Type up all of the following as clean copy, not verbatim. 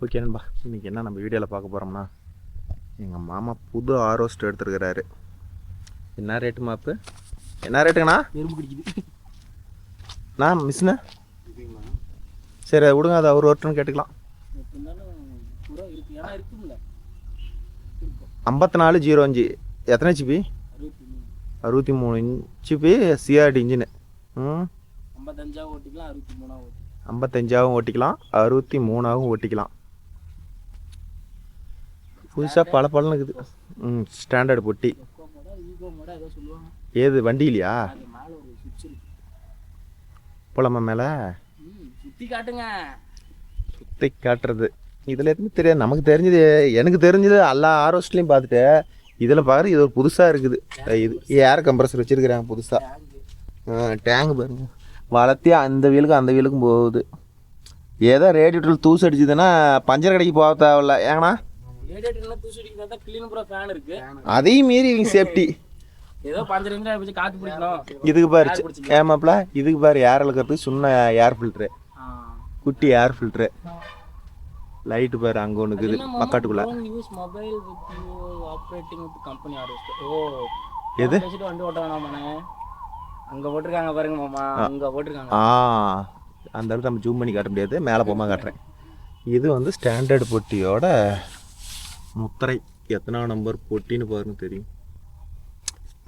Okay நண்பா, இன்றைக்கி என்ன நம்ம வீடியோவில் பார்க்க போகிறோம்னா, எங்கள் மாமா புது ஆரோஸ்ட் எடுத்துருக்கிறாரு. என்ன ரேட்டு மாப்பு? என்ன ரேட்டுங்கண்ணா? எறும்பு பிடிக்குது நான் மிஸ்ண்ணா. சரி விடுங்க, அது அவர் ஒருத்தன்னு கேட்டுக்கலாம். 5405 எத்தனை ஹெச்பி? 63 HP CRDI engine. 55ஆகவும் ஓட்டிக்கலாம், 63ஆகவும் ஓட்டிக்கலாம். புதுசாக பல பலன்னு இருக்குது. ஸ்டாண்டர்டு பொட்டி. ஏது வண்டியிலையா? போலாமா மேலே? சுற்றி காட்டுறது இதில் எதுவுமே தெரியாது. நமக்கு தெரிஞ்சது, எனக்கு தெரிஞ்சது எல்லா ஆரோஸ்ட்லேயும் பார்த்துட்டு இதில் பாரு, இது ஒரு புதுசாக இருக்குது. இது ஏர் கம்ப்ரஸர் வச்சுருக்குறாங்க புதுசாக. டேங்கு பாருங்க, வளர்த்தி அந்த வீலுக்கும் அந்த வீலுக்கும் போகுது. ஏதோ ரேடியேட்டரில் தூசு அடிச்சுதுன்னா பஞ்சர் கடைக்கு போக தேவையில்ல. ஏங்கண்ணா அதையும் மீறி இவங்க சேஃப்டி. இதுக்கு பாரு ஏமாப்ல, இதுக்கு பாரு ஏர் இழுக்கிறதுக்கு சின்ன ஏர் ஃபில்ட்ரு, குட்டி ஏர் ஃபில்ட்ரு. லைட்டு பாரு அங்கே ஒன்று இருக்குது பக்காட்டுக்குள்ள. எது அங்கே போட்டிருக்காங்க பாருங்க மாமா, அங்கே போட்டிருக்காங்க. அந்த அளவுக்கு நம்ம ஜூம் பண்ணி காட்ட முடியாது, மேலே போமா காட்டுறேன். இது வந்து ஸ்டாண்டர்டு பொட்டியோட முத்திரை. எத்தனை நம்பர் பொட்டின்னு பாருங்க தெரியும்.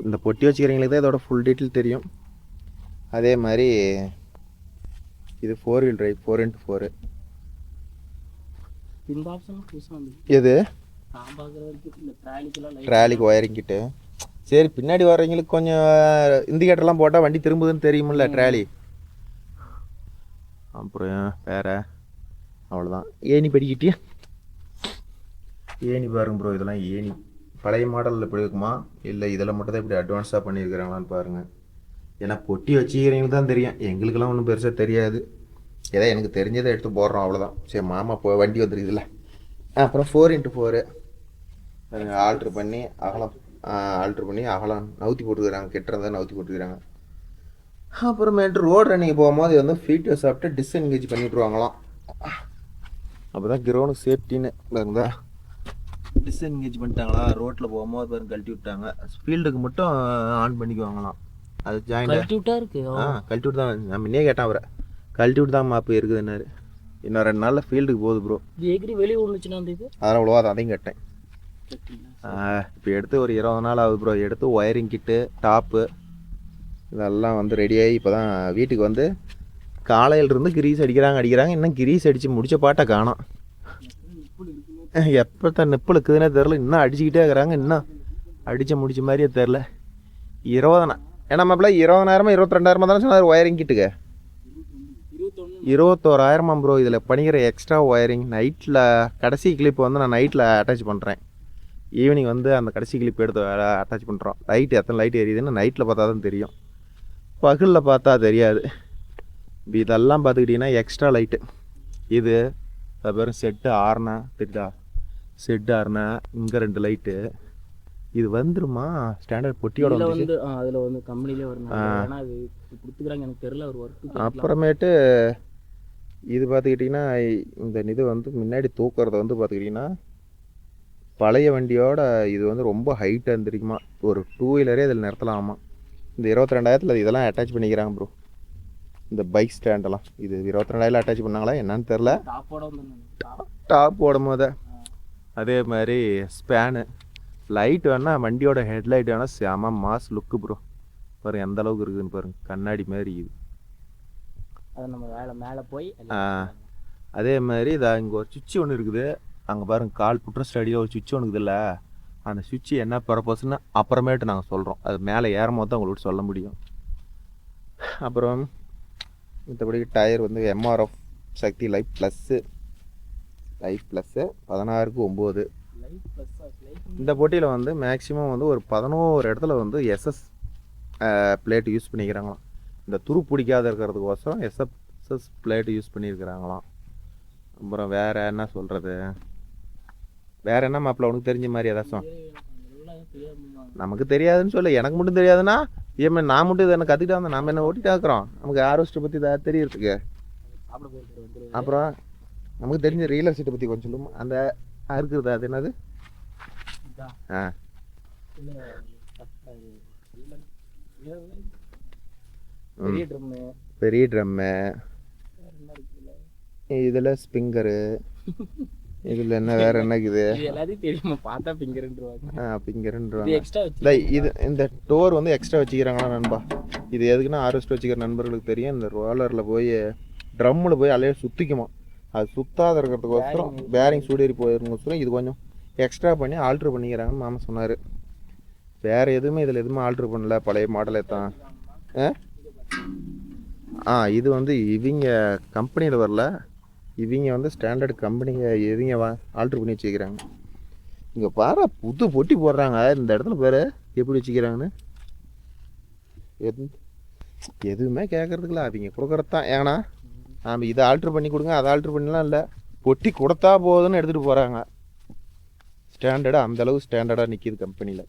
இந்த பொட்டி வச்சுக்கிறீங்களுக்கு தான் இதோட ஃபுல் டீட்டெயில் தெரியும். அதே மாதிரி இது 4 வீல் டிரைவ் 4x4. எது ட்ராலிக்கு ஒயரிங் கிட்டு. சரி, பின்னாடி வர்றவங்களுக்கு கொஞ்சம் இண்டிகேட்டர்லாம் போட்டால் வண்டி திரும்புதுன்னு தெரியுமில்ல ட்ராலி. அப்புறம் வேறு அவ்வளோதான். ஏணி படிக்கிட்டே ஏணி பாருங்க ப்ரோ. இதெல்லாம் ஏணி பழைய மாடலில் இப்படி இருக்குமா, இல்லை இதில் மட்டும் தான் இப்படி அட்வான்ஸாக பண்ணியிருக்கிறாங்களான்னு பாருங்கள். ஏன்னா பொட்டி வச்சுக்கிறவங்களுக்கு தான் தெரியும், எங்களுக்கெல்லாம் ஒன்றும் பெருசாக தெரியாது. ஏதோ எனக்கு தெரிஞ்சதை எடுத்து போடுறோம், அவ்வளோதான். சரி மாமா வண்டி வந்துருக்குதுல்ல. அப்புறம் 4x4 ஆல்ட்ரு பண்ணி அகலம் நவுத்தி போட்டுக்கிறாங்க. கெட்டுறதை நவுத்தி போட்டுக்கிறாங்க. அப்புறமேட்டு ரோடு ரன்னிங் போகும்போது வந்து ஃபீட்டர் சாப்பிட்டு டிஸ்என்கேஜ் பண்ணிவிட்ருவாங்களாம். அப்போ தான் கிரௌண்டுக்கு சேஃப்டின்னு பாருங்க. டிஸ்என்கேஜ் பண்ணிட்டாங்களா, ரோட்டில் போகும்போது பாருங்க கழட்டி விட்டாங்க. ஃபீல்டுக்கு மட்டும் ஆன் பண்ணிக்குவாங்களாம். அது ஜாயின் கழட்டி விட்டு தான். நான் முன்னே கேட்டேன் அவரை, கழட்டி விட்டு தான் மாப்பு இருக்குதுன்னாரு. இன்னும் 2 நாளில் ஃபீல்டுக்கு போகுது ப்ரோ. வெளியே ஒன்றுச்சுன்னா அதெல்லாம் அவ்வளோவா, அதையும் கேட்டேன். இப்போ எடுத்து ஒரு 20 நாள் ஆகுது ப்ரோ. எடுத்து ஒயரிங் கிட்டு டாப்பு இதெல்லாம் வந்து ரெடியாகி இப்போ தான் வீட்டுக்கு வந்து காலையிலிருந்து கிரீஸ் அடிக்கிறாங்க. இன்னும் கிரீஸ் அடித்து முடித்த பாட்டை காணோம். எப்போ தான் நெப்பில் இருக்குதுன்னே தெரில. இன்னும் அடிச்சுக்கிட்டே இருக்கிறாங்க. இன்னும் அடித்த முடிச்ச மாதிரியே தெரில. 20 ஏன்னா மாப்பிள்ள 20,000 22,000 தானே சொன்னார் ஒயரிங் கிட்டுக்க. 21,000 ப்ரோ. இதில் பண்ணிக்கிற எக்ஸ்ட்ரா ஒயரிங் நைட்டில் கடைசி கிளிப் வந்து நான் நைட்டில் அட்டாச் பண்ணுறேன். ஈவினிங் வந்து அந்த கடைசி கிளிப் எடுத்து அட்டாச் பண்ணுறோம். லைட்டு எத்தனை லைட் எரியுதுன்னு நைட்டில் பார்த்தா தான் தெரியும், பகலில் பார்த்தா தெரியாது. இதெல்லாம் பார்த்துக்கிட்டிங்கன்னா எக்ஸ்ட்ரா லைட்டு. இது பேரும் செட்டு ஆறுனா தெரியுதா, செட்டு ஆறுனா இங்கே 2 லைட்டு. இது வந்துருமா ஸ்டாண்டர்ட் பொட்டியோட வந்து அதில் வந்து கம்பெனிலே வரும். எனக்கு தெரியல ஒரு ஒர்க். அப்புறமேட்டு இது பார்த்துக்கிட்டிங்கன்னா இந்த இது வந்து முன்னாடி தூக்குறத வந்து பார்த்துக்கிட்டிங்கன்னா பழைய வண்டியோட இது வந்து ரொம்ப ஹைட்டாக இருந்துருக்குமா. ஒரு 2 வீலரே இதில் நிறுத்தலாமா. இந்த 22,000 இதெல்லாம் அட்டாச் பண்ணிக்கிறாங்க ப்ரோ. இந்த பைக் ஸ்டாண்டெல்லாம் இது 22,000 அட்டாச் பண்ணாங்களா என்னன்னு தெரில. டாப் போடும் போதே. அதே மாதிரி ஸ்பேனு லைட் வேணால் வண்டியோட ஹெட்லைட் வேணால் செம மாஸ் லுக்கு ப்ரோ. பாருங்கள் எந்த அளவுக்கு இருக்குதுன்னு பாருங்கள், கண்ணாடி மாதிரி இது. மேலே போய் அதே மாதிரி இதாக இங்கே ஒரு சுவிட்ச் ஒன்று இருக்குது. அங்கே பாருங்கள் கால் புட்ற ஸ்டடியில் ஒரு சுவிட்ச் ஒன்று இருக்குதுல்ல. அந்த சுவிட்சு என்ன பர்பஸ்ன்னு அப்புறமேட்டு நாங்கள் சொல்கிறோம். அது மேலே ஏறும்போது தான் உங்களுக்கு சொல்ல முடியும். அப்புறம் மற்றபடி டயர் வந்து எம்ஆர்எஃப் சக்தி லைஃப் ப்ளஸ்ஸு 16/9. இந்த போட்டியில் வந்து மேக்ஸிமம் வந்து ஒரு 11 இடத்துல வந்து எஸ்எஸ் பிளேட் யூஸ் பண்ணிக்கிறாங்களாம். இந்த துரு பிடிக்காத இருக்கிறதுக்கோசரம் எஸ்எஸ் பிளேட் யூஸ் பண்ணியிருக்கிறாங்களாம். அப்புறம் வேறு என்ன சொல்கிறது, வேறு என்ன மாப்பிள்ள உனக்கு தெரிஞ்ச மாதிரி ஏதாச்சும்? நமக்கு தெரியாதுன்னு சொல்லு. எனக்கு மட்டும் தெரியாதுன்னா நான் மட்டும் இதை என்ன கற்றுக்கிட்டா வந்தேன். நம்ம என்ன ஓட்டிட்டு இருக்கிறோம், நமக்கு ஆரோஸ்ட்டை பற்றி இதாக தெரியறதுக்கு. அப்புறம் நமக்கு தெரிஞ்ச ரியல் எஸ்டேட்டை பற்றி கொஞ்சம் சொல்லுமா? அந்த இருக்கிறது அது என்னது? இதா ஆ இல்ல பெரிய ட்ரம்மு பெரிய ட்ரம்மு, என்ன இருக்குல்ல, இதில் ஸ்பிங்கரு, இதில் என்ன வேறு என்ன இருக்குது? இது எல்லாத்தையும் தெரியுமா? பார்த்தா பிங்கர்ன்றுவாங்க. இது ஃபிங்கருன்றாங்க. எக்ஸ்ட்ரா இல்லை வச்சு இது இந்த டோர் வந்து எக்ஸ்ட்ரா வச்சுக்கிறாங்களா நண்பா? இது எதுக்குன்னா ஆர்வஸ்ட் வச்சுக்கிற நண்பர்களுக்கு தெரியும். இந்த ரோலரில் போய் ட்ரம்மில் போய் அலைய சுற்றிக்குமா, அது சுத்தாத இருக்கிறதுக்கோசரம் பேரிங் சூடேறி போயிருங்கோசரம் இது கொஞ்சம் எக்ஸ்ட்ரா பண்ணி ஆல்ட்ரு பண்ணிக்கிறாங்கன்னு மாமா சொன்னார். வேறு எதுவுமே இதில் எதுவுமே ஆல்ட்ரு பண்ணல, பழைய மாடலே தான். இது வந்து இவங்க கம்பெனியில் வரல, இவங்க வந்து ஸ்டாண்டர்ட் கம்பெனிங்க எதுங்க ஆல்ட்ரு பண்ணி வச்சுக்கிறாங்க. இங்கே பாரு புது பொட்டி போடுறாங்க இந்த இடத்துல பாரு எப்படி வச்சுக்கிறாங்கன்னு. எதுவுமே கேட்குறதுக்குல அவங்க கொடுக்குறது தான். ஏன்னா நாம் இதை ஆல்ட்ரு பண்ணி கொடுங்க அதை ஆல்ட்ரு பண்ணலாம் இல்லை, பொட்டி கொடுத்தா போகுதுன்னு எடுத்துகிட்டு போகிறாங்க. ஸ்டாண்டர்டாக அந்தளவு ஸ்டாண்டர்டாக நிற்கிது கம்பெனியில்.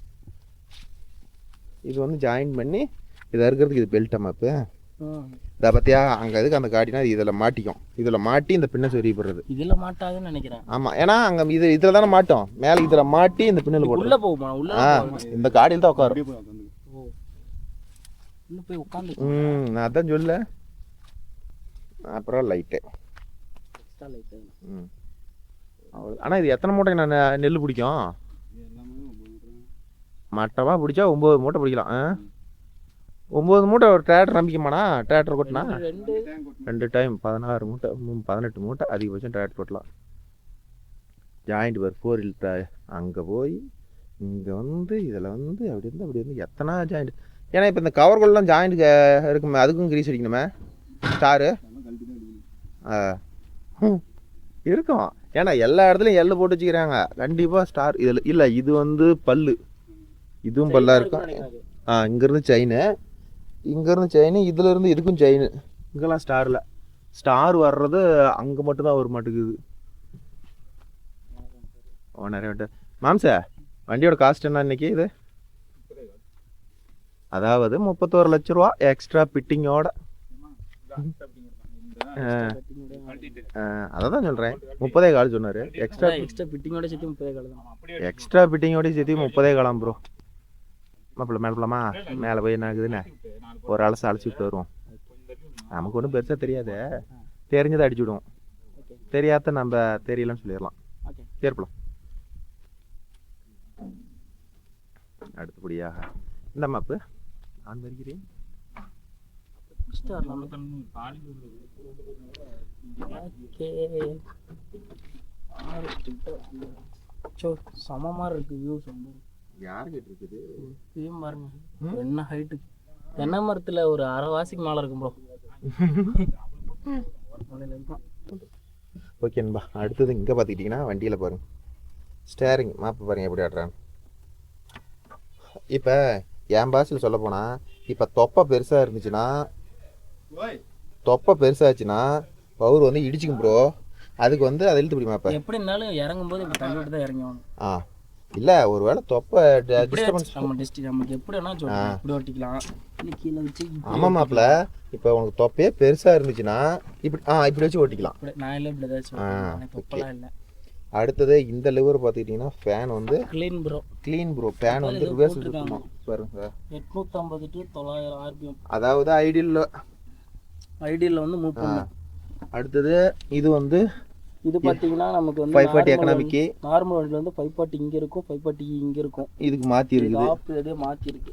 இது வந்து ஜாயின் பண்ணி இதை இருக்கிறதுக்கு இது பெல்ட் அமைப்பு. இதை பார்த்தியா அங்கே எதுக்கு அந்த காட்டினா இதில் மாட்டிக்கும், இதில் மாட்டி இந்த பின்னை சொருகி போடுறது. இதுல மாட்டாதுன்னு நினைக்கிறேன். ஆமாம், ஏன்னா அங்கே இதில் தானே மாட்டோம், மேலே இதில் மாட்டி இந்த பின்னில் போடுறது. உள்ள போகுமா? உள்ள இந்த காடியில் தான் உட்காரும். உள்ள போய் உட்காந்து நான் அதான் சொல்ல. அப்புறம் லைட்டு எக்ஸ்ட்ரா லைட். அவ்வளோ. ஆனால் இது எத்தனை மூட்டை நான் நெல் பிடிக்கும்? மட்டமாக பிடிச்சா 9 மூட்டை பிடிக்கலாம். 9 மூட்டை ஒரு டிராக்டர் நம்பிக்குமாண்ணா? டிராக்டர் கொட்டினா 2 டைம் 16 மூட்டை 18 மூட்டை அதிகபட்சம் டிராக்டர் கொட்டலாம். ஜாயிண்ட் ஒரு 4 வீல் அங்கே போய் இங்கே வந்து இதில் வந்து அப்படி இருந்து எத்தனை ஜாயிண்ட். ஏன்னா இப்போ இந்த கவர்கள்லாம் ஜாயிண்ட் இருக்குமே, அதுக்கும் கிரீஸ் அடிக்கணுமே ஸ்டாரு இருக்கும். ஏன்னா எல்லா இடத்துலையும் எள்ளு போட்டு வச்சுக்கிறாங்க கண்டிப்பாக ஸ்டார் இதில் இல்லை. இது வந்து பல்லு, இதுவும் பல்லாக இருக்கும். இங்கேருந்து செயினு, இங்கேருந்து செயின், இதிலேருந்து இதுக்கும் செயின். இங்கெல்லாம் ஸ்டாரில் ஸ்டார் வர்றது அங்கே மட்டும்தான் ஒரு மாட்டுக்குது. நிறைய வண்டி மாம்சா வண்டியோட காஸ்ட் என்ன இன்னைக்கு? இது அதாவது 31 லட்ச ரூபா எக்ஸ்ட்ரா ஃபிட்டிங்கோட. அதை தான் சொல்கிறேன், 30 சொன்னார். எக்ஸ்ட்ரா ஃபிட்டிங்கோட சேர்த்து 30 தான். எக்ஸ்ட்ரா ஃபிட்டிங்கோட சேர்த்து 30 ப்ரோ. மாப்பிள்ள மேலே போகலாமா? மேலே போய் என்ன ஆகுதுன்னு ஒரு அலசி விட்டு வருவோம். நமக்கு ஒன்றும் பெருசாக தெரியாது, தெரிஞ்சதை அடிச்சு விடுவோம். தெரியாத நம்ம தெரியலன்னு சொல்லிடலாம். ஏற்பலாம். அடுத்தபடியாக இந்த மாப்பு நான் வருகிறேன். சமமா இருக்கு வியூஸ். யாருக்கிட்ட இருக்குது இதையும் பாருங்க, என்ன ஹைட்டு. தென்னை மரத்துல ஒரு அரைவாசிக்கு மேல இருக்கும் ப்ரோ. ஓகே நண்பா. அடுத்தது இங்கே பார்த்துக்கிட்டிங்கன்னா வண்டியில் பாருங்க, ஸ்டேரிங் மாப்பு பாருங்க எப்படி ஆடுறாங்க. இப்போ என் பாஷையில் சொல்ல போனால், இப்போ தொப்பை பெருசாக இருந்துச்சுன்னா, தொப்பை பெருசாச்சுன்னா பவர் வந்து இடிச்சுக்கும் ப்ரோ. அதுக்கு வந்து அதை இழுத்து பிடி மாப்பேன். எப்படி இருந்தாலும் இறங்கும் போது இப்படி தள்ளி விட்டு தான் இறங்கணும். இல்லை ஒரு வேளை தொப்பை டிஸ்டர்பன்ஸ் நமக்கு எப்படி வேணா சொல்லலாம், இப்படி ஓட்டிக்கலாம், இல்லை கீழே வச்சு. ஆமாம் மாப்பிள்ள, இப்போ உனக்கு தொப்பையே பெருசாக இருந்துச்சுன்னா இப்படி இப்படி வச்சு ஓட்டிக்கலாம். நான் இல்லை இப்படி ஏதாச்சும் தொப்பெல்லாம் இல்லை. அடுத்தது இந்த லிவர் பார்த்துக்கிட்டிங்கன்னா ஃபேன் வந்து க்ளீன் ப்ரோ. ஃபேன் வந்து ரிவர்ஸ் இருக்கணும் பாருங்க. 850 to 900 RPM. அதாவது ஐடியலில் வந்து மூவ் பண்ணலாம். அடுத்தது இது வந்து இது பார்த்தீங்கன்னா நமக்கு வந்து 540 எக்கனாமிக்கு. நார்மல் வண்டியில் வந்து 540 இங்கே இருக்கும், 540 இங்கே இருக்கும். இதுக்கு மாற்றி இருக்குது, இதே மாற்றி இருக்கு.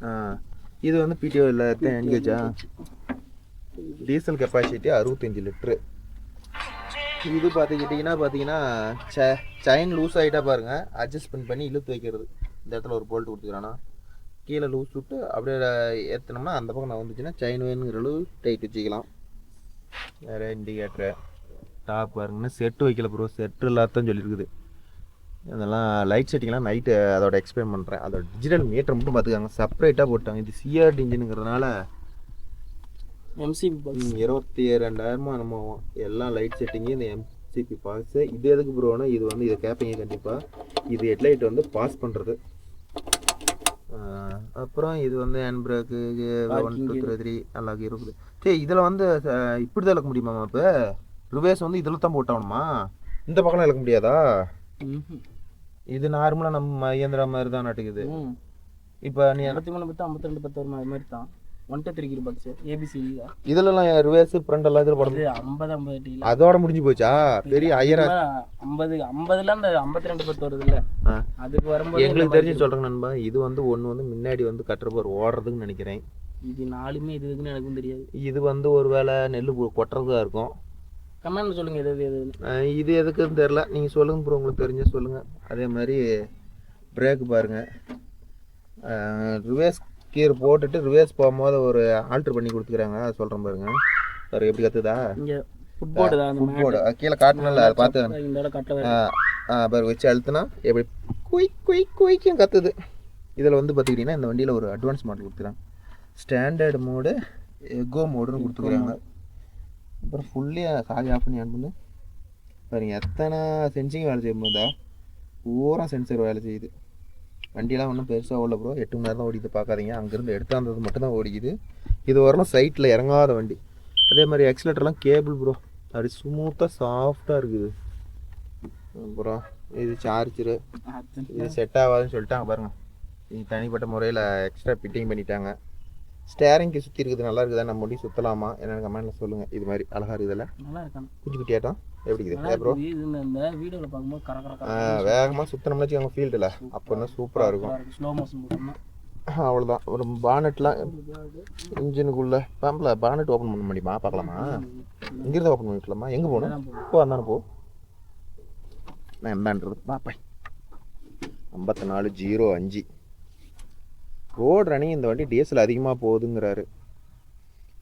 இது வந்து பிடிஓ இல்லை என்கேஜா. Diesel capacity 65 litre. இது பார்த்தீங்கன்னா செயின் லூஸ் ஆகிட்டா பாருங்கள், அட்ஜஸ்ட்மெண்ட் பண்ணி இழுத்து வைக்கிறது. இந்த இடத்துல ஒரு போல்ட் கொடுத்துக்கிறானா, கீழே லூஸ் விட்டு அப்படியே ஏற்றினோம்னா அந்த பக்கம் நான் வந்துச்சுன்னா செயின் வேணுங்கிற அளவு டைட் வச்சுக்கலாம். வேறு இண்டிகேட்டரு டாப் பாருங்கன்னா செட்டு வைக்கல ப்ரோ, செட்டு இல்லாதான் சொல்லியிருக்குது. இதெல்லாம் லைட் செட்டிங்லாம் நைட்டு அதோட எக்ஸ்பிளைன் பண்ணுறேன். அதோட டிஜிட்டல் மீட்டர் மட்டும் பார்த்துக்காங்க, செப்பரேட்டாக போட்டாங்க. இது சிஆர்டி இன்ஜினுங்கிறதுனால எம்சிபி பாக்ஸ் 22,000 நம்ம எல்லாம் லைட் செட்டிங்கு. இந்த எம்சிபி பாக்ஸு இது எதுக்கு ப்ரோனா, இது வந்து இதை கேட்பீங்க கண்டிப்பாக. இது ஹெட்லைட் வந்து பாஸ் பண்ணுறது. அப்புறம் இது வந்து ஹேண்ட் பிரேக்கு 1 2 3 எல்லாம் இருக்குது. சரி இதில் வந்து இப்படி தான் இழக்க முடியுமா? இப்போ ரிவேர்ஸ் வந்து இதில் தான் போட்டாகணுமா? இந்த பக்கம்லாம் இழக்க முடியாதா? ம்ஹும். இது நார்மலாக நம்ம மகேந்திரா மாதிரி தான் நட்டுக்குது. இப்போ நீ 53 பத்து 52 பத்து வருமா அது மாதிரி தான் 1 to 3 கிலோ பாக்ஸ் ஏபிசிடி தான். இதுலலாம் ரிவேர்ஸ் ஃப்ரண்ட் எல்லாம் இதில் போடுறது. இது 50 டீல அதோட முடிஞ்சு போச்சா? பெரிய ஐயரா 50ல அந்த 52 பத்து வருது இல்ல, அதுக்கு வரும்போது எங்களுக்கு தெரிஞ்சு சொல்கிறேன் நண்பா. இது வந்து ஒன்று வந்து முன்னாடி வந்து கட்டுறப்போ ஓடுறதுன்னு நினைக்கிறேன். இது 4மே இது இருக்குன்னு எனக்கும் தெரியாது. இது வந்து ஒரு வேளை நெல் கொட்டுறதா இருக்கும். கமெண்ட் சொல்லுங்க எது எதுன்னு. இது எதுக்குன்னு தெரில, நீங்கள் சொல்லுங்க ப்ரோ, உங்களுக்கு தெரிஞ்ச சொல்லுங்கள். அதே மாதிரி பிரேக்கு பாருங்கள், ரிவேர்ஸ் கீர் போட்டுட்டு ரிவேர்ஸ் போகும்போது ஒரு ஆல்ட்ரு பண்ணி கொடுத்துக்கிறாங்க. அதை சொல்கிறேன் பாருங்கள். சார் எப்படி கற்றுதா? இங்கே ஃபுட்போர்டு தான், ஃபுட்போர்டு கீழே காட்டணும்ல, அதை பார்த்து இந்த கட்ட பாரு வச்சு அழுத்துனா எப்படி குயிக்கும் கற்றுது. இதில் வந்து பார்த்துக்கிட்டிங்கன்னா இந்த வண்டியில் ஒரு அட்வான்ஸ் மாடல் கொடுத்துக்கிறாங்க. ஸ்டாண்டர்ட் மோடு, எகோ மோடுன்னு கொடுத்துக்கிறாங்க. அப்புறம் ஃபுல்லியாக சாவி ஆஃப் பண்ணி ஆன் பண்ணு பாருங்க. எத்தனை சென்சிங் வேலை செய்யும் போதா பூரா சென்சர் வேலை செய்யுது. வண்டியெல்லாம் ஒன்றும் பெருசாக ஓடல ப்ரோ, 8 மணி நேரம் தான் ஓடிது. பார்க்காதீங்க, அங்கேருந்து எடுத்தாந்தது மட்டும்தான் ஓடிக்குது. இது வரணும் சைட்டில் இறங்காத வண்டி. அதே மாதிரி எக்ஸிலேட்டர்லாம் கேபிள் ப்ரோ, அப்படி ஸ்மூத்தாக சாஃப்டாக இருக்குது. அப்புறம் இது சார்ஜரு, இது செட் ஆகாதுன்னு சொல்லிட்டாங்க பாருங்கள். இது தனிப்பட்ட முறையில் எக்ஸ்ட்ரா ஃபிட்டிங் பண்ணிட்டாங்க. ஸ்டேரிங்க்கு சுற்றி இருக்குது, நல்லா இருக்குதா? நம்ம முடி சுற்றலாமா என்னென்னு கமெண்ட்டில் சொல்லுங்கள். இது மாதிரி அழகாக இருக்குதுல்ல, நல்லா இருக்காங்க. குச்சி குட்டியாட்டம் எப்படி இருக்குது ப்ரோ? இந்த வீடியோவில் பார்க்கும்போது வேகமாக சுற்றினோம்னு வச்சுக்கோங்க ஃபீல்டில், அப்போ ஸ்சூப்பராக இருக்கும். ஸ்லோ மோஷன் போட்டோம்னா அவ்வளோதான். ஒரு பானட்லாம் இன்ஜினுக்குள்ளே பம்பில் பானட் ஓப்பன் பண்ண முடியுமா? பார்க்கலாமா? இங்கிருந்து ஓப்பன் பண்ணிக்கலாமா? எங்கே போகணும்? போ, அந்தானே போ. நான் எந்தான்றது பாப்பேன். 5405 ரோடு ரன்னிங். இந்த வண்டி டீசல் அதிகமாக போகுதுங்கிறாரு.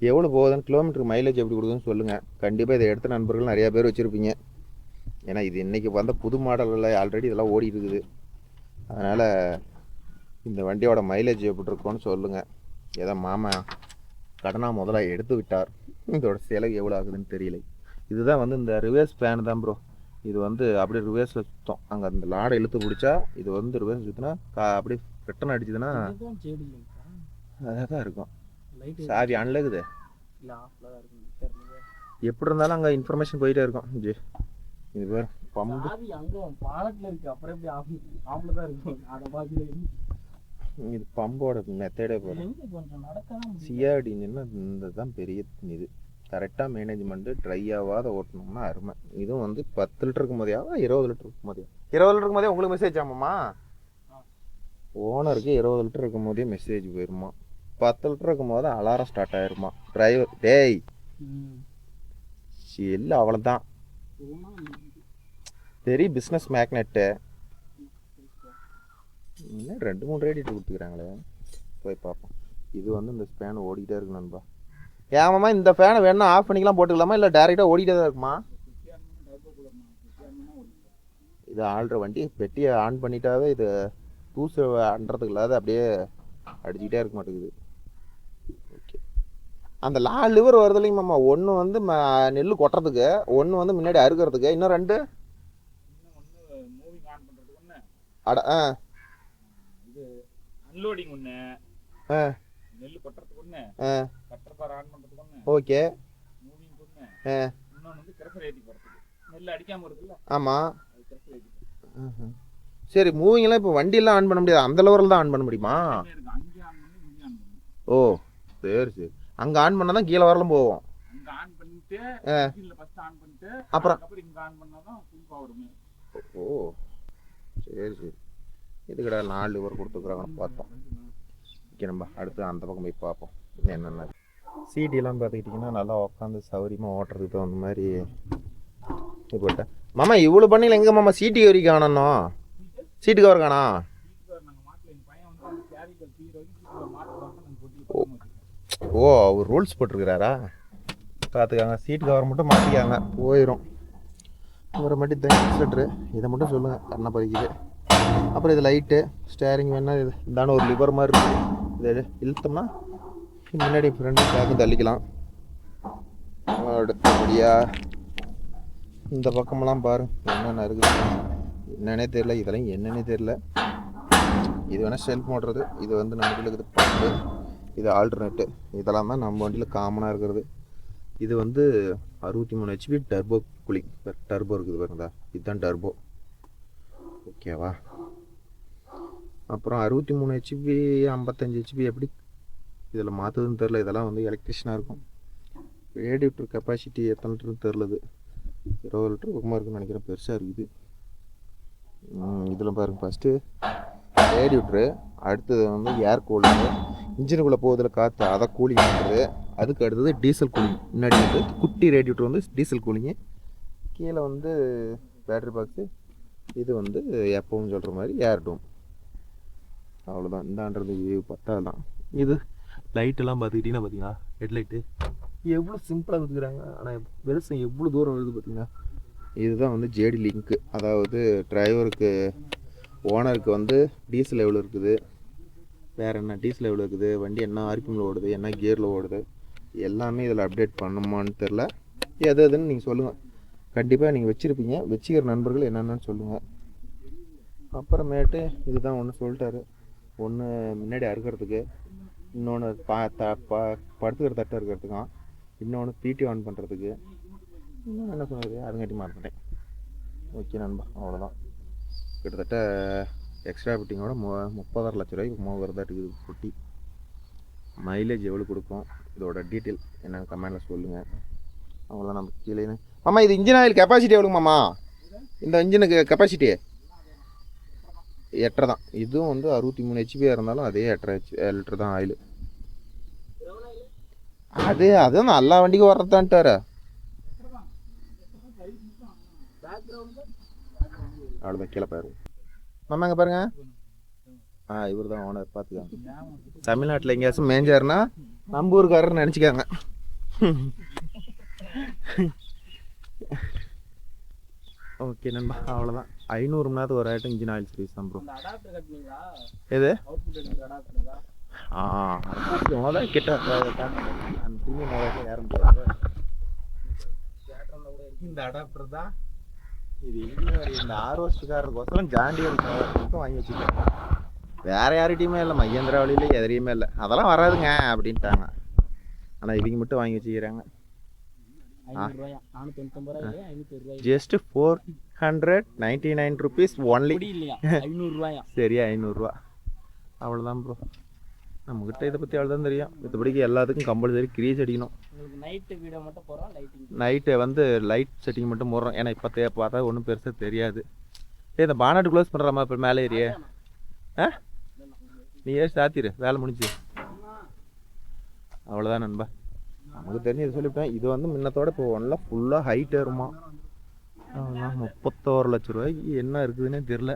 எவ்வளோ போகுதுன்னு, கிலோமீட்டருக்கு மைலேஜ் எப்படி கொடுக்குதுன்னு சொல்லுங்கள். கண்டிப்பாக இதை எடுத்த நண்பர்கள் நிறையா பேர் வச்சுருப்பீங்க. ஏன்னா இது இன்றைக்கி வந்த புது மாடலில் ஆல்ரெடி இதெல்லாம் ஓடிட்டு இருக்குது. அதனால் இந்த வண்டியோட மைலேஜ் எப்படி இருக்கும்னு சொல்லுங்கள். ஏதோ மாமா கடனாக முதல்ல எடுத்து விட்டார். இதோட செலவு எவ்வளோ ஆகுதுன்னு தெரியல. இதுதான் வந்து இந்த ரிவேர்ஸ் ஃபேன் தான் ப்ரோ. இது வந்து அப்படியே ரிவேர்ஸில் சுத்தம். அங்கே அந்த லாடை இழுத்து பிடிச்சா இது வந்து ரிவேர்ஸ் சுற்றினா அப்படியே ரிட்டன் அடிச்சுதுன்னா அதாக தான் இருக்கும். சாவி ஆன்ல இருக்குது, எப்படி இருந்தாலும் அங்கே இன்ஃபர்மேஷன் போயிட்டே இருக்கும். ஜி இது பேர் பம்பு, இது பம்போட மெத்தடே போகிறோம். சிஆர்டி இன்ஜின்னா இந்த தான் பெரிய இது. கரெக்டாக மேனேஜ்மெண்ட்டு ட்ரை ஆகாத ஓட்டணும்னா அருமை. இதுவும் வந்து 10 லிட்டர் இருக்கும் போதே 20 லிட்டர் இருக்கும் போதே 20 லிட்டர் இருக்கும் போதே உங்களுக்கு மெசேஜ் ஆமாம்மா. ஓனருக்கு 20 லிட்டர் இருக்கும் போதே மெசேஜ் போயிருமா. 10 லிட்டர் இருக்கும் போது அலாரம் ஸ்டார்ட் ஆயிருமா. டிரைவர் டேய் இல்லை அவ்வளோதான். பெரிய பிஸ்னஸ் மேக்னெட்டு. இன்னும் 2-3 ரேடிட்டு கொடுத்துக்கிறாங்களே, போய் பார்ப்போம். இது வந்து இந்த ஸ்பேன் ஓடிக்கிட்டே இருக்கு நண்பா. ஏமாம்மா இந்த ஃபேனை வேணா ஆஃப் பண்ணிக்கலாம் போட்டுக்கலாமா, இல்லை டேரெக்டாக ஓடிக்கிட்டே தான் இருக்குமா? இது ஆள்ற வண்டி பெட்டியை ஆன் பண்ணிட்டாவே இது தூசு அன்றதுக்கு இல்லாத அப்படியே அடிச்சுக்கிட்டே இருக்க மாட்டேங்குது. ஓகே, அந்த 4 லிவர் வருது இல்லைங்கம்மா. ஒன்று வந்து நெல் கொட்டுறதுக்கு, ஒன்று வந்து முன்னாடி அறுக்கிறதுக்கு, இன்னும் 2 அட அன்லோடிங் ஒண்ணு, நெல் கொட்டறதுக்கு ஒண்ணு, கட்டர் பார் ஆன் பண்றதுக்கு ஒண்ணு, ஓகே, மூவிங் ஒண்ணு, இன்னொன்னு வந்து கிரஷர் ஏத்தி போறதுக்கு. நெல் அடிக்காம இருக்குல்ல, ஆமா, அது கிரஷர் ஏத்தி. சரி, மூவிங் எல்லாம் இப்போ வண்டி எல்லாம் ஆன் பண்ண முடியாது, அந்த லெவலில் தான் ஆன் பண்ண முடியுமா? அங்கே ஆன் பண்ணி இங்கே ஆன் பண்ணணும். ஓ சரி சரி, அங்கே ஆன் பண்ணால் தான் கீழே வரலும் போவோம். அங்கே ஆன் பண்ணிட்டு இதில் ஃபர்ஸ்ட் ஆன் பண்ணிட்டு அப்புறம் இங்கே ஆன் பண்ணாதான் ஃபுல் பவருமே. ஓ சரி சரி, இதுக்கடா 4 லிவர் கொடுத்துக்குறாங்கன்னு பார்த்தோம். ஓகே, நம்ம அடுத்து அந்த பக்கம் போய் பார்ப்போம் என்னென்ன. சீட்டிலாம் பார்த்துக்கிட்டிங்கன்னா நல்லா உட்காந்து சௌரியமாக ஓட்டுறதுக்கு தகுந்த மாதிரி இது போட்டேன். மாமா இவ்வளோ பண்ணியில் எங்கே மாமா சீட்டு கவரி காணணும்? சீட்டு கவர் காணா? ஓ, அவர் ரூல்ஸ் போட்டிருக்கிறாரா? பார்த்துக்காங்க, சீட்டு கவர் மட்டும் மாற்றிக்காங்க போயிடும். அப்புறமேட்டு எக்ஸிலேட்டரு இதை மட்டும் சொல்லுங்கள், கண்ணை பறிக்குது. அப்புறம் இது லைட்டு, ஸ்டேரிங் வேணால் இது இதான ஒரு லிவர் மாதிரி இருக்குது, இது இழுத்தோம்னா முன்னாடி ஃப்ரெண்டு பேக்கும் தள்ளிக்கலாம். அடுத்தபடியாக இந்த பக்கமெல்லாம் பாருங்க என்னென்ன இருக்குது, என்னன்னே தெரில. இதெல்லாம் என்னன்னே தெரில. இது வேணால் செல்ஃப் மோட்டுறது, இது வந்து நம்ம வண்டியில் இருக்குது பம்பு, இது ஆல்டர்னேட்டு. இதெல்லாம் தான் நம்ம வண்டியில் காமனாக இருக்கிறது. இது வந்து 63 HP டர்போ கூலிங் டர்போ இருக்குது பாருங்கதா, இதுதான் டர்போ. ஓகேவா? அப்புறம் 63 ஹெச்பி 55 ஹெச்பி எப்படி இதில் மாற்றுதுன்னு தெரில. இதெல்லாம் வந்து எலக்ட்ரிஷனாக இருக்கும். ரேடியேட்டர் கெப்பாசிட்டி எத்தனை லிட்டர்னு தெரிலது. 20 லிட்டர் பக்கமாக இருக்குன்னு நினைக்கிறேன். பெருசாக இருக்குது. இதில் பாருங்கள், ஃபஸ்ட்டு ரேடியேட்ரு, அடுத்தது வந்து ஏர் கூலிங்கு, இன்ஜினுக்குள்ளே போகுதில் காற்று அதை கூலிங் பண்ணுறது. அதுக்கு அடுத்தது டீசல் கூலிங். முன்னாடி வந்து குட்டி ரேடியேட்டர் வந்து டீசல் கூலிங்கு, கீழே வந்து பேட்ரி பாக்ஸு, இது வந்து எப்பவும் சொல்கிற மாதிரி ஏர் டோம். அவ்வளோதான். இந்தான்றது வியூ பார்த்தா தான். இது லைட்டெல்லாம் பார்த்துக்கிட்டிங்கன்னா பார்த்தீங்கன்னா ஹெட்லைட்டு எவ்வளோ சிம்பிளாக கொடுத்துக்கிறாங்க. ஆனால் வெளிச்சம் எவ்வளோ தூரம் வருது பார்த்தீங்கன்னா. இதுதான் வந்து ஜேடி லிங்க்கு. அதாவது டிரைவருக்கு, ஓனருக்கு வந்து டீசல் எவ்வளோ இருக்குது, வேறு என்ன டீசல் எவ்வளோ இருக்குது, வண்டி என்ன ஆர்பிஎம்மில் ஓடுது, என்ன கியரில் ஓடுது, எல்லாமே இதில் அப்டேட் பண்ணுமான்னு தெரில. எது எதுன்னு நீங்கள் சொல்லுங்கள். கண்டிப்பாக நீங்கள் வச்சுருப்பீங்க. வச்சுக்கிற நண்பர்கள் என்னென்னு சொல்லுங்கள். அப்புறமேட்டு இதுதான் ஒன்று சொல்லிட்டாரு. ஒன்று முன்னாடி அறுக்கிறதுக்கு, இன்னொன்று படுத்துக்கிற தட்டை இருக்கிறதுக்கான், இன்னொன்று பிடி ஆன் பண்ணுறதுக்கு, இன்னும் என்ன சொன்னது அதுங்காட்டி மறந்துட்டேன். ஓகே நண்பா, அவ்வளோதான். கிட்டத்தட்ட எக்ஸ்ட்ரா ஃபிட்டிங்கோட 30 லட்ச ரூபாய்க்கு வருதா இருக்குது குட்டி. மைலேஜ் எவ்வளோ கொடுக்கும், இதோட டீட்டெயில் என்னென்னு கமெண்டில் சொல்லுங்கள். அவ்வளோ நம்ம கீழே. மாமா இது இன்ஜின் ஆயில் கெப்பாசிட்டி எவ்வளோ மாமா? இந்த இன்ஜினுக்கு கெப்பாசிட்டி 8 தான். இதுவும் வந்து 63 ஹெச்பியாக இருந்தாலும் அதே 8 லிட்டர் தான் ஆயில். அதுவும் எல்லா வண்டிக்கும் வர்றதான்ட்டாரு. அவ்வளோதான். கீழே பாருங்க மாமா, அங்கே பாருங்க. இவர் தான் ஓனர். பார்த்துக்காங்க. தமிழ்நாட்டில் எங்கேயாச்சும் மேஞ்சாருன்னா நம்ம ஊருக்காரர்னு நினச்சிக்காங்க. ஓகே நண்பா, அவ்வளோதான். 500 மணி நேரத்துக்கு ஒரு ஆயிட்டம் இன்ஜின் ஆயில் சர்வீஸ் தான் ப்ரோ. எது கிட்ட ஏற முடியாது. இந்த அடாப்டர் தான் இது. இந்த ஆர்ஓஸ்காரருக்கோசரம் ஜாண்டியருக்கும் வாங்கி வச்சுருக்காங்க. வேற யார்கிட்டையுமே இல்லை, மகேந்திராவிலையும் எதிரையுமே இல்லை. அதெல்லாம் வராதுங்க அப்படின்ட்டாங்க. ஆனால் இவங்க மட்டும் வாங்கி வச்சுக்கிறாங்க. Just 499 rupees only. சரியா 500 ரூபா. அவ்வளோதான் ப்ரோ. நம்மக்கிட்ட இதை பற்றி அவ்வளோதான் தெரியும். மற்றபடிக்கு எல்லாத்துக்கும் கம்பல்சரி கிரீஸ் அடிக்கணும். நைட்டு வந்து லைட் செட்டிங் மட்டும் போடுறோம். ஏன்னா இப்போ பார்த்தா ஒன்றும் பெருசாக தெரியாது. இந்த பானட் க்ளோஸ் பண்ணுறாமா இப்போ மேலே ஏறியே? நீ ஏறி சாத்திரு, வேலை முடிஞ்சு. அவ்வளோதான் நண்பா, நமக்கு தெரிஞ்சு இது சொல்லிவிட்டேன். இது வந்து முன்னத்தோட இப்போ ஒன்லாம் ஃபுல்லாக ஹைட் ஏறுமா. 31 லட்ச ரூபாய்க்கு என்ன இருக்குதுன்னே தெரில.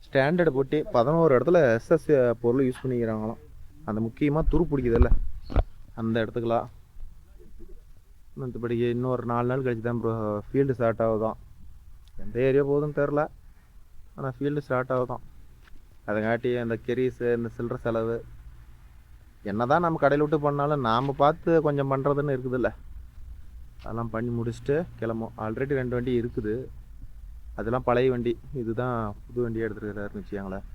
ஸ்டாண்டர்டு போட்டு 11 இடத்துல எஸ்எஸ் பொருள் யூஸ் பண்ணிக்கிறாங்களாம். அந்த முக்கியமாக துரு பிடிக்குதில்ல, அந்த இடத்துக்குலாம். மற்றபடி இன்னொரு 4 நாள் கழிச்சு தான் ப்ரோ ஃபீல்டு ஸ்டார்ட் ஆகுதான். எந்த ஏரியா போகுதுன்னு தெரில, ஆனால் ஃபீல்டு ஸ்டார்ட் ஆகுதான். அதங்காட்டி அந்த கெரீஸு, இந்த சில்லற செலவு என்ன தான் நம்ம கடையில் விட்டு பண்ணாலும் நாம் பார்த்து கொஞ்சம் பண்ணுறதுன்னு இருக்குதுல்ல, அதெல்லாம் பண்ணி முடிச்சுட்டு கிளம்பும். ஆல்ரெடி 2 வண்டி இருக்குது, அதெல்லாம் பழைய வண்டி. இதுதான் புது வண்டியாக எடுத்துருக்கிறாருன்னு வச்சுக்கோங்களேன்.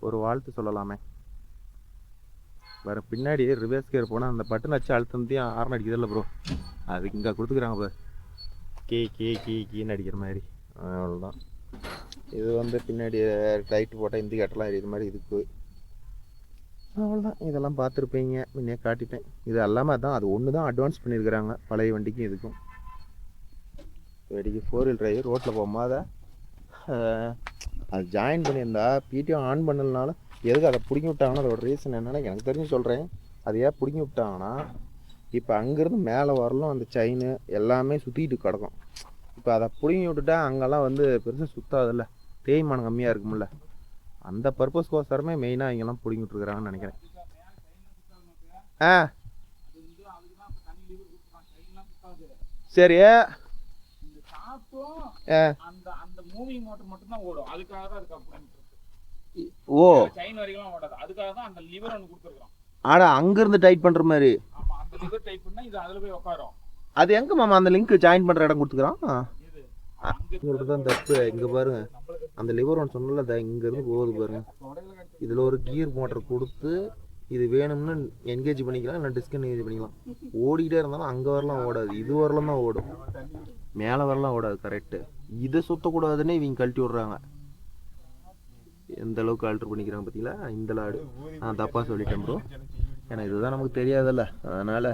ஒரு வாழ்த்து சொல்லலாமே. வேறு பின்னாடி ரிவர்ஸ் கியர் போனால் அந்த பட்டன் வச்சு அழுத்தந்தையும் ஆர்ன் அடிக்குதில்ல ப்ரோ, அதுக்கு இங்கே கொடுத்துக்கிறாங்க ப்ரோ. கீன்னு அடிக்கிற மாதிரி. அவ்வளோதான். இது வந்து பின்னாடி டைட்டு போட்டால் இண்டிகேட்டர்லாம் எரியுற மாதிரி இதுக்கு. அவ்வளோதான். இதெல்லாம் பார்த்துருப்பீங்க, முன்னே காட்டிட்டேன். இது எல்லாமே தான், அது ஒன்று தான் அட்வான்ஸ் பண்ணியிருக்கிறாங்க பழைய வண்டிக்கும் இதுக்கும். வண்டிக்கு 4 வீல் டிரைவ் ரோட்டில் போகும்போது அது ஜாயின் பண்ணியிருந்தா பிடிஓ ஆன் பண்ணலனாலும் எதுக்கு அதை பிடிங்கி விட்டாங்கன்னா அதோட ரீசன் என்னென்னா எனக்கு தெரிஞ்சு சொல்கிறேன். அது ஏன் பிடிங்கி விட்டாங்கன்னா, இப்போ அங்கேருந்து மேலே வரலும் அந்த செயின் எல்லாமே சுற்றிக்கிட்டு கிடக்கும். இப்போ அதை பிடிங்கி விட்டுட்டா அங்கெல்லாம் வந்து பெருசாக சுற்றாதில்ல, தேய்மானம் கம்மியாக இருக்கும்ல. அந்த பர்பஸ்க்கோசரமே மெயினாக இங்கெல்லாம் பிடிங்கி விட்டுருக்குறாங்கன்னு நினைக்கிறேன். சரி. ஓ, ஆனா அங்க இருந்து டைட் பண்ற மாதிரி. அது எங்க மாமா அந்த லிங்க் ஜாயின் பண்ற இடம் கொடுத்துக்கிறான்? தான் தப்பு. இங்க பாருங்க, அந்த லிவர் ஒன்று சொன்னல, இங்க இருந்து போகுது பாருங்க. இதுல ஒரு கியர் மோட்டர் கொடுத்து இது வேணும்னா என்கேஜ் பண்ணிக்கலாம், இல்லை டிஸ்கன்கேஜ் பண்ணிக்கலாம். ஓடிக்கிட்டே இருந்தாலும் அங்கே வரலாம் ஓடாது, இது வரலாம் தான் ஓடும், மேலே வரலாம் ஓடாது. கரெக்டு. இதை சுற்றக்கூடாதுன்னு இவங்க கழட்டி விட்றாங்க. எந்த அளவுக்கு ஆல்ட்ரு பண்ணிக்கிறாங்க பார்த்தீங்களா இந்த லாடு. நான் தப்பாக சொல்லிட்டேன் ப்ரோ, ஏன்னா இதுதான் நமக்கு தெரியாதல்ல, அதனால்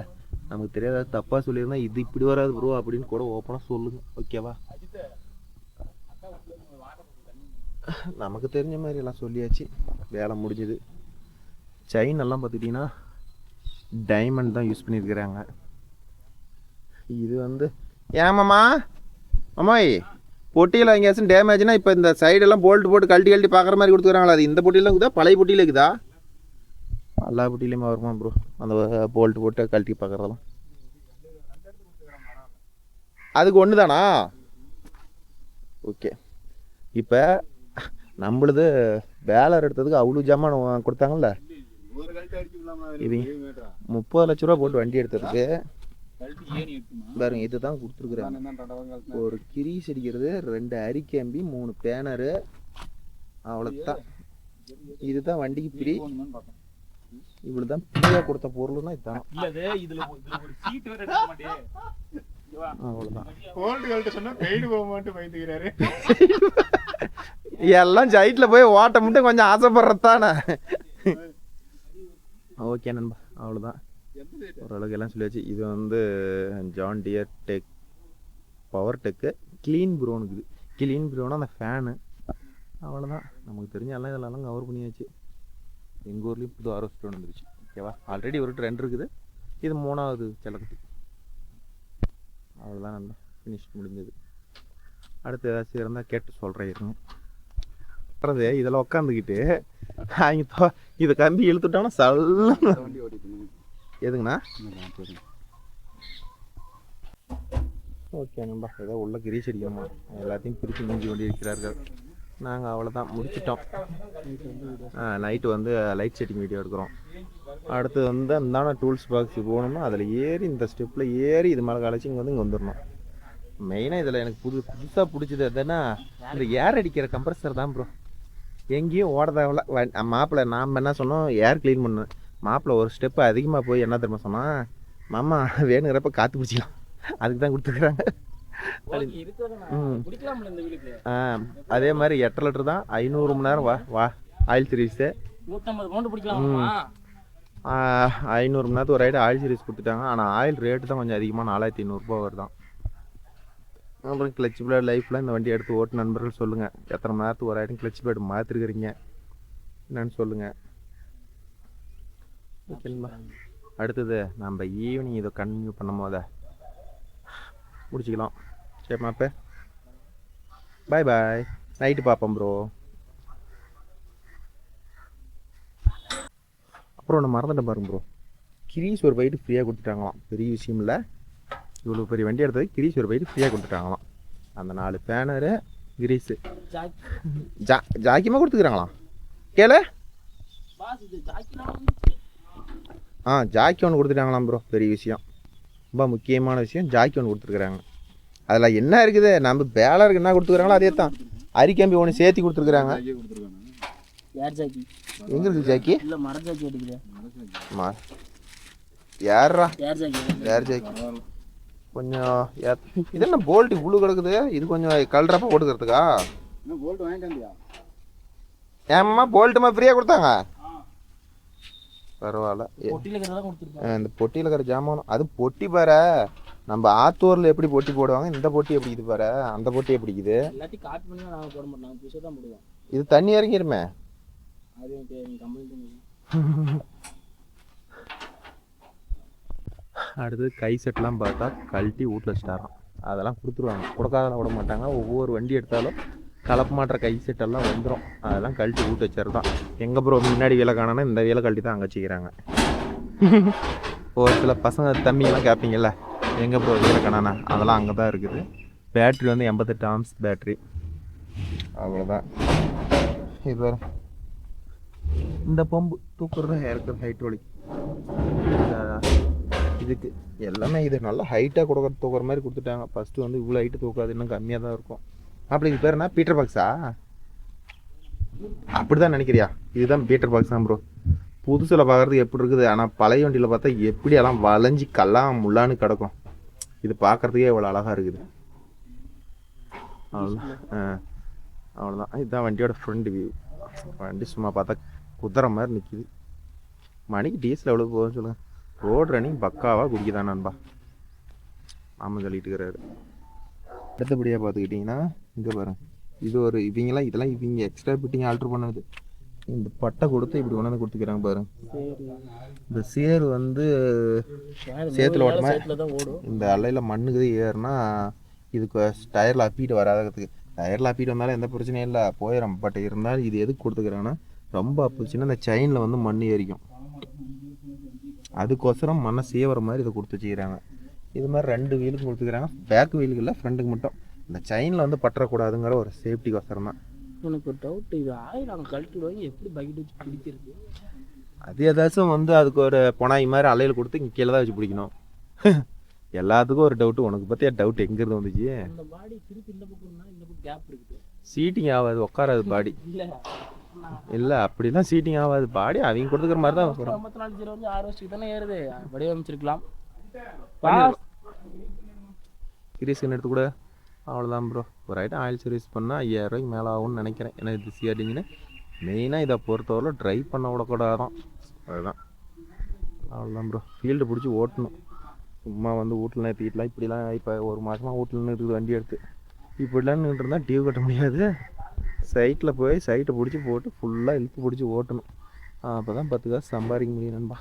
நமக்கு தெரியாத தப்பாக சொல்லியிருந்தா இது இப்படி வராது ப்ரோ அப்படின்னு கூட ஓப்பனாக சொல்லுங்கள், ஓகேவா? நமக்கு தெரிஞ்ச மாதிரி எல்லாம் சொல்லியாச்சு, வேலை முடிஞ்சுது. செயின் எல்லாம் பார்த்துக்கிட்டிங்கன்னா டைமண்ட் தான் யூஸ் பண்ணியிருக்கிறாங்க. இது வந்து ஏமாம்மா அம்மாய் பொட்டியில் எங்கேயாச்சும் டேமேஜ்னா இப்போ இந்த சைடெல்லாம் போல்ட்டு போட்டு கழட்டி பார்க்குற மாதிரி கொடுத்துக்கிறாங்களா? அது இந்த பொட்டியில் இருக்குதா, பழைய பொட்டியில் இருக்குதா? எல்லா பொட்டியிலையுமே வருமா ப்ரோ அந்த போல்ட்டு போட்டு கழட்டி பார்க்குறதெல்லாம்? அதுக்கு ஒன்று தானா? ஓகே. இப்போ நம்மளுது வேலை எடுத்ததுக்கு அவ்வளோ ஜாமான் கொடுத்தாங்கல்ல, இவங்க 30 லட்ச ரூபா போட்டு வண்டி எடுத்ததுக்கு பாருங்க இதுதான் கொடுத்துருக்குறாங்க. ஒரு கிரீஸ் அடிக்கிறது, 2 அரிக்கம்பி, 3 பேனரு, அவ்வளோதான். இதுதான் வண்டிக்கு பிரி. இவ்வளோதான் ஃப்ரீயாக கொடுத்த பொருள்னா இதுதான். அவ்வளோதான். எல்லாம் சைட்டில் போய் ஓட்ட மட்டும் கொஞ்சம் ஆசைப்படுறதானே. ஓகே நண்பா, அவ்வளோதான். ஓரளவுக்கு எல்லாம் சொல்லியாச்சு. இது வந்து John Deere tech power tech clean ப்ரோனுக்குது. க்ளீன் ப்ரோனா அந்த ஃபேனு. அவ்வளோதான், நமக்கு தெரிஞ்ச எல்லாம் இதெல்லாம் கவர் பண்ணியாச்சு. எங்கள் ஊர்லேயும் புது ஆர்ஓ ஸ்டோன் வந்துருச்சு, ஓகேவா? ஆல்ரெடி ஒரு 2 இருக்குது, இது 3வது செலக்குட்டி. அவ்வளோதான் நண்பா, ஃபினிஷ் முடிஞ்சது. அடுத்து ஏதாச்சும் இருந்தால் கேட்டு சொல்கிறேன். இருங்க வர்றது இதில் உக்காந்துக்கிட்டு அவங்க இதை கம்பி இழுத்துட்டாங்கன்னா சல்ல எதுங்கண்ணா? ஓகே நண்பா, ஏதோ உள்ள கிரீஸ் அடிக்கணுமா, எல்லாத்தையும் பிரித்து மூஞ்சி கொண்டு இருக்கிறார்கள். நாங்கள் அவ்வளோதான் முடிச்சிட்டோம். நைட்டு வந்து லைட் செட்டிங் வீடியோ எடுக்கிறோம். அடுத்து வந்து அந்தான டூல்ஸ் பாக்ஸ் போகணும்னா அதில் ஏறி இந்த ஸ்டெப்பில் ஏறி இது மேலே கழிச்சு இங்கே வந்து இங்கே வந்துடணும். மெயினாக இதில் எனக்கு புதுசாக பிடிச்சது எதுனா இந்த ஏர் அடிக்கிற கம்ப்ரஸர் தான் ப்ரோ. எங்கேயும் ஓட தேவையில்ல. மாப்பிள்ளை நாம் என்ன சொன்னோம், ஏர் க்ளீன் பண்ணு. மாப்பிள்ளை ஒரு ஸ்டெப்பு அதிகமாக போய் என்ன தெரியுமா சொன்னால், மாமா வேணுங்கிறப்ப காற்று பிடிச்சிக்கலாம், அதுக்கு தான் கொடுத்துருக்குறாங்க. அதே மாதிரி 8 லிட்டர் தான் 500 மணி நேரம் வா ஆயில் சீரீஸு 500 மணி நேரத்துக்கு ஒரு ரைடு ஆயில் சீரீஸ் கொடுத்துட்டாங்க. ஆனால் ஆயில் ரேட்டு தான் கொஞ்சம் அதிகமாக 4500 ரூபா வருதான். அப்புறம் கிளச் பேட் லைஃப்பில் இந்த வண்டி எடுத்து ஓட்டு நண்பர்கள் சொல்லுங்கள், எத்தனை மணி நேரத்துக்கு ஒரு ரைடும் கிளச் பேட் மாற்றிருக்கிறீங்க என்னன்னு சொல்லுங்கள், ஓகேங்களா? அடுத்தது நம்ம ஈவினிங் இதை கண்டினியூ பண்ணும் போத முடிச்சிக்கலாம். சரி மாப்பே, பாய் பாய், நைட்டு பார்ப்போம் ப்ரோ. அப்புறம் நான் மறந்துட்டேன் பாருங்க ப்ரோ, கிரீஸ் ஒரு பைட்டு ஃப்ரீயாக கொடுத்துட்டாங்களாம். பெரிய விஷயம் இல்லை, இவ்வளோ பெரிய வண்டி எடுத்தது கிரீஸ் ஒரு பைட்டு ஃப்ரீயாக கொடுத்துட்டாங்களாம். அந்த 4 பேனரு கிரீஸு ஜாக்கியமாக கொடுத்துக்கிறாங்களாம். கேளு, ஜாக்கி ஒன்று கொடுத்துட்டாங்களாம் ப்ரோ. பெரிய விஷயம், ரொம்ப முக்கியமான விஷயம். ஜாக்கி ஒன்று கொடுத்துருக்குறாங்க. அதில் என்ன இருக்குது, நம்ம பேலருக்கு என்ன கொடுத்துக்கிறாங்களோ அதே தான். அரிக்கம்பி ஒன்று சேர்த்து கொடுத்துருக்குறாங்க. எங்கே இருக்குது ஜாக்கி? யாரா ஏர் ஜாக்கி? கொஞ்சம் இது என்ன போல்ட்டு இவ்வளோ கிடக்குது, இது கொஞ்சம் கல்றப்ப போட்டுக்கிறதுக்கா? ஏம்மா போல்ட்டுமா ஃப்ரீயாக கொடுத்தாங்க? பரவாயில்ல. இந்த பொட்டியில் இருக்கிற ஜாமான் அது பொட்டி பாரு, நம்ம ஆத்தூரில் எப்படி பொட்டி போடுவாங்க, இந்த பொட்டி எப்படி இது பாரு, அந்த பொட்டி எப்படி இது? இது தண்ணி இறங்கிருமே. அடுத்தது கை செட்லாம் பார்த்தா கழட்டி வீட்டில் வச்சுட்டாராம். அதெல்லாம் கொடுத்துருவாங்க, கொடுக்காதெல்லாம் விட மாட்டாங்க. ஒவ்வொரு வண்டி எடுத்தாலும் கலப்பு மாட்டுற கை செட்டெல்லாம் வந்துடும், அதெல்லாம் கழட்டி வீட்டு வச்சுறது தான். எங்கே ப்ரோ முன்னாடி வேலை காணனா இந்த வேலை கழட்டி தான் அங்கே வச்சுக்கிறாங்க. ஒரு சில பசங்க தம்பிங்கெல்லாம் கேட்பீங்கள்ல, எங்கே ப்ரோ வேலை காணானா, அதெல்லாம் அங்கே தான் இருக்குது. பேட்ரி வந்து 88 ஆம்ஸ் பேட்ரி, அவ்வளோதான். இது வேறு இந்த பம்பு தூக்குறது இருக்கிற ஹைட் வலி இதுக்கு எல்லாமே இது நல்லா ஹைட்டாக தூக்குற மாதிரி கொடுத்துட்டாங்க. ஃபஸ்ட்டு வந்து இவ்வளோ ஹைட்டு தூக்காது, இன்னும் கம்மியாக தான் இருக்கும். அப்படி இது பேர் என்ன, பீட்டர் பாக்ஸா? அப்படி தான் நினைக்கிறியா? இதுதான் பீட்டர் பாக்ஸ் தான் ப்ரோ. புதுசில் பார்க்குறதுக்கு எப்படி இருக்குது, ஆனால் பழைய வண்டியில் பார்த்தா எப்படி எல்லாம் வளைஞ்சி கல்லாம் முள்ளான்னு கிடக்கும். இது பார்க்குறதுக்கே இவ்வளோ அழகாக இருக்குது. அவ்வளோதான். அவ்வளோதான். இதுதான் வண்டியோட ஃப்ரண்ட் வியூ. வண்டி சும்மா பார்த்தா குதிரை மாதிரி நிற்கிது. மணிக்கு டீசல் எவ்வளோ போகுதுன்னு சொல்லுங்கள். ரோடு ரன்னிங் பக்காவாக குடிக்குதான் நண்பா. ஆமாம் சொல்லிட்டு இருக்கிறாரு. அடுத்தபடியாக பார்த்துக்கிட்டிங்கன்னா இங்கே பாருங்க, இது ஒரு இதெல்லாம் இவங்க எக்ஸ்ட்ரா ஃபிட்டிங் ஆல்ட்ரு பண்ணது. இந்த பட்டை கொடுத்து இப்படி கொண்டாந்து கொடுத்துக்கிறாங்க பாருங்க. இந்த சேர் வந்து சேத்துல ஓட்டமா இந்த அலையில் மண்ணுக்கு ஏறுனா இதுக்கு டயரில் அப்பிட்டு வராததுக்கு. டயரில் அப்பிட்டு வந்தாலும் எந்த பிரச்சனையும் இல்லை, போயிடும். பட் இருந்தாலும் இது எதுக்கு கொடுத்துக்கிறாங்கன்னா, ரொம்ப அப்புச்சுன்னா இந்த செயினில் வந்து மண் ஏறிக்கும். அதுக்கோசரம் மண்ணை சேவர மாதிரி இதை கொடுத்து வச்சுக்கிறாங்க. இது மாதிரி 2 வீலுக்கும் கொடுத்துக்கிறாங்க. பேக் வீலுக்கு இல்லை, ஃப்ரண்ட்டுக்கு மட்டும். இந்த செயினில் வந்து பற்றக்கூடாதுங்கிற ஒரு சேஃப்டிக்கோசரம் தான். எனக்கு ஒரு டவுட், இது ஆயில் அங்கே கழட்டிடுவாங்க, எப்படி பக்கெட் வச்சு பிடிக்கிறது? அது ஏதாச்சும் வந்து அதுக்கு ஒரு பொனாய் மாதிரி அலையில் கொடுத்து இங்கே கீழே தான் வச்சு பிடிக்கணும். எல்லாத்துக்கும் ஒரு டவுட்டு. உனக்கு பற்றியா டவுட் எங்கேருந்து வந்துச்சு? இந்த பாடி திருப்பி இந்த பக்கம்னா இந்த பக்கம் கேப் இருக்குது. சீட்டிங் ஆகாது, உட்காராது பாடி. இல்லை இல்லை அப்படிலாம் சீட்டிங் ஆகாது பாடி. அவங்க கொடுத்துக்கிற மாதிரி தான் வரும். 54 வந்து 6 வருஷத்துக்கு தானே ஏறுது, வடிவமைச்சிருக்கலாம். சீரியஸ்க்கு எடுத்து கூட அவ்வளோதான் ப்ரோ. ஒரு ஐட்டம் ஆயில் சர்வீஸ் பண்ணால் 5000 ரூபாய்க்கு மேலே ஆகும்னு நினைக்கிறேன். ஏன்னா இது சிஆர்டிங்கன்னு மெயினாக இதை பொறுத்தவரை ட்ரைவ் பண்ண விடக்கூடாதான். அதுதான். அவ்வளோதான் ப்ரோ. ஃபீல்டு பிடிச்சி ஓட்டணும். சும்மா வந்து வீட்டில் நிறுத்திக்கலாம். இப்படிலாம் இப்போ ஒரு மாதமாக வீட்டில் நிறுத்துது வண்டி எடுத்து. இப்படிலாம் நின்று இருந்தால் டியூ கட்ட முடியாது. சைட்டில் போய் சைட்டை பிடிச்சி போட்டு ஃபுல்லாக இழுத்து பிடிச்சி ஓட்டணும். அப்போ தான் 10 காசு சம்பாதிக்க முடியும் நண்பா.